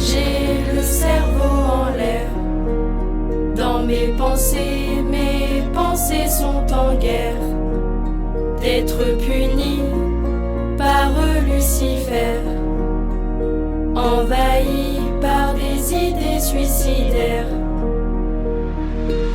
j'ai le cerveau en l'air. Dans mes pensées sont en guerre. D'être puni par Lucifer, envahi par des idées suicidaires.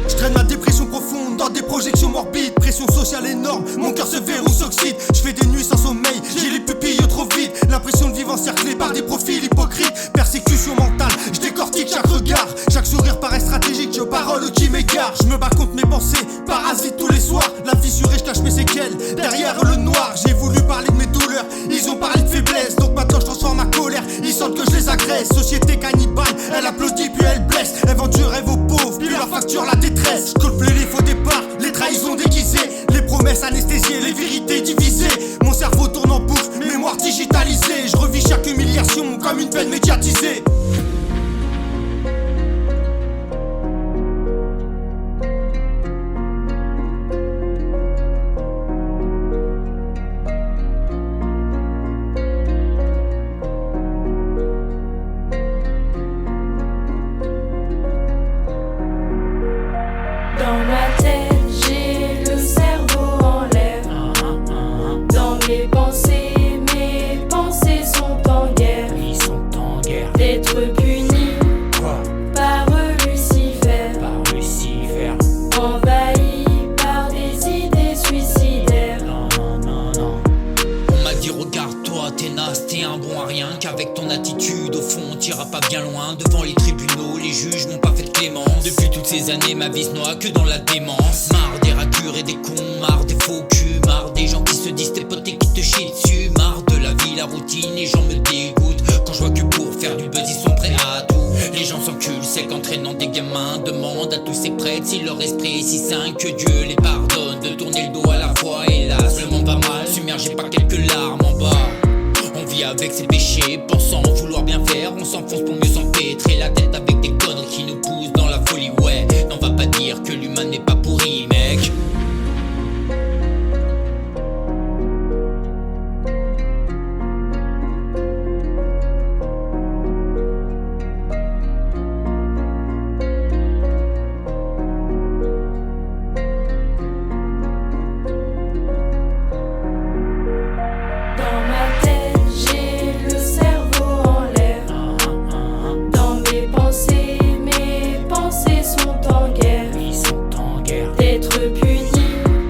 Je traîne ma dépression profonde dans des projections morbides. Pression sociale énorme, mon cœur se verrouille, s'oxyde. Je fais des nuits sans sommeil, j'ai les pupilles trop vides. L'impression de vivre encerclé par des profils hypocrites. Persécution mentale, je décortique chaque regard. Chaque sourire paraît stratégique, j'ai aux paroles qui m'égarent. Je me bats contre mes pensées, parasite tous les soirs. La fissurée, je cache mes séquelles, derrière le noir. J'ai voulu parler de mes douleurs, ils ont parlé de faiblesse. Donc maintenant je transforme ma colère, ils sentent que je les agresse. Société cannibale, elle applaudit puis elle blesse. Elle vend du rêve aux pauvres, puis leur facture la détresse. Je colle les faux départs, les trahisons déguisées, les promesses anesthésiées, les vérités divisées. Mon cerveau tourne en boucle, mémoire digitalisée. Je revis chaque humiliation comme une peine médiatisée. Dans ma tête, j'ai le cerveau en l'air. Dans mes pensées sont en guerre. Ils sont en guerre. D'être puni Quoi? par Lucifer, Par Lucifer. envahi par des idées suicidaires. Non, non, non, non. On m'a dit regarde-toi, t'es naze, t'es un bon à rien. Qu'avec ton attitude, au fond, t'iras pas bien loin. Devant les tribunaux, les juges n'ont pas fait de clémence. Depuis toutes ces années, ma vie se noie que dans la démence. Marre des racures et des cons, marre des faux culs, marre des gens qui se disent tes potes et qui te chient dessus. Marre de la vie, la routine, les gens me dégoûtent. Quand je vois que pour faire du buzz, ils sont prêts à tout. Les gens s'enculent, c'est qu'entraînant des gamins demandent à tous ces prêtres si leur esprit est si sain que Dieu les pardonne. De tourner le dos à la fois, hélas, le monde va mal, submergé par quelques larmes en bas. On vit avec ses péchés, pensant vouloir bien faire. On s'enfonce pour mieux s'empêtrer la tête avec des conneries qui nous poussent dans la folie. Ouais, n'en va pas dire que l'humain n'est pas pourri, mec. Dans ma tête, j'ai le cerveau en l'air. Dans mes pensées sont en guerre. Ils sont en guerre. D'être puni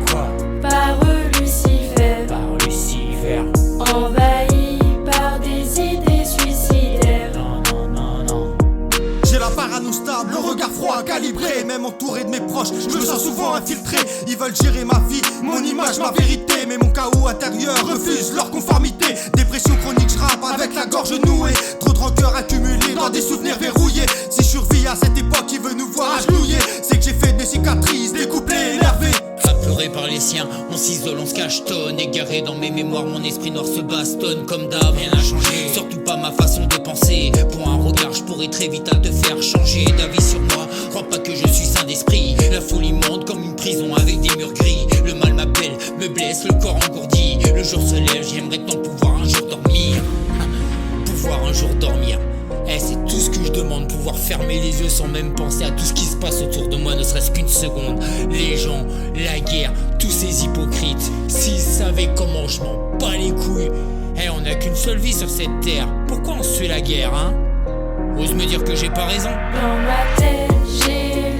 Quoi? par Lucifer, Par Lucifer. envahi par des idées suicidaires. Non, non, non, non. J'ai la parano stable, le regard froid, calibré. Même entouré de mes proches, je me sens souvent infiltré. Ils veulent gérer ma vie, mon image, ma vérité. Mais mon chaos intérieur refuse leur conformité. Dépression chronique, je rappe avec la gorge nouée. Trop de rancœur accumulée dans des souvenirs verrouillés. Si je survis à cette époque qui veut nous voir agenouillés, c'est que j'ai fait des cicatrices, des couplets énervés. Apeuré par les siens, on s'isole, on se cachetonne. Égaré dans mes mémoires, mon esprit noir se bastonne. Comme d'hab, rien n'a changé, surtout pas ma façon de penser. Pour un regard, je pourrais très vite à te faire changer d'avis sur moi. Crois pas que je suis sain d'esprit. La folie monte comme une prison avec des murs gris. Le mal m'appelle, me blesse, le corps engourdi. Le jour se lève, j'aimerais tant pouvoir un jour dormir. Pouvoir un jour dormir. C'est tout ce que je demande, pouvoir fermer les yeux sans même penser à tout ce qui se passe autour de moi, ne serait-ce qu'une seconde. Les gens, la guerre, tous ces hypocrites, s'ils savaient comment je m'en bats les couilles. On n'a qu'une seule vie sur cette terre, pourquoi on se fait la guerre, hein? Ose me dire que j'ai pas raison? Dans ma tête, j'ai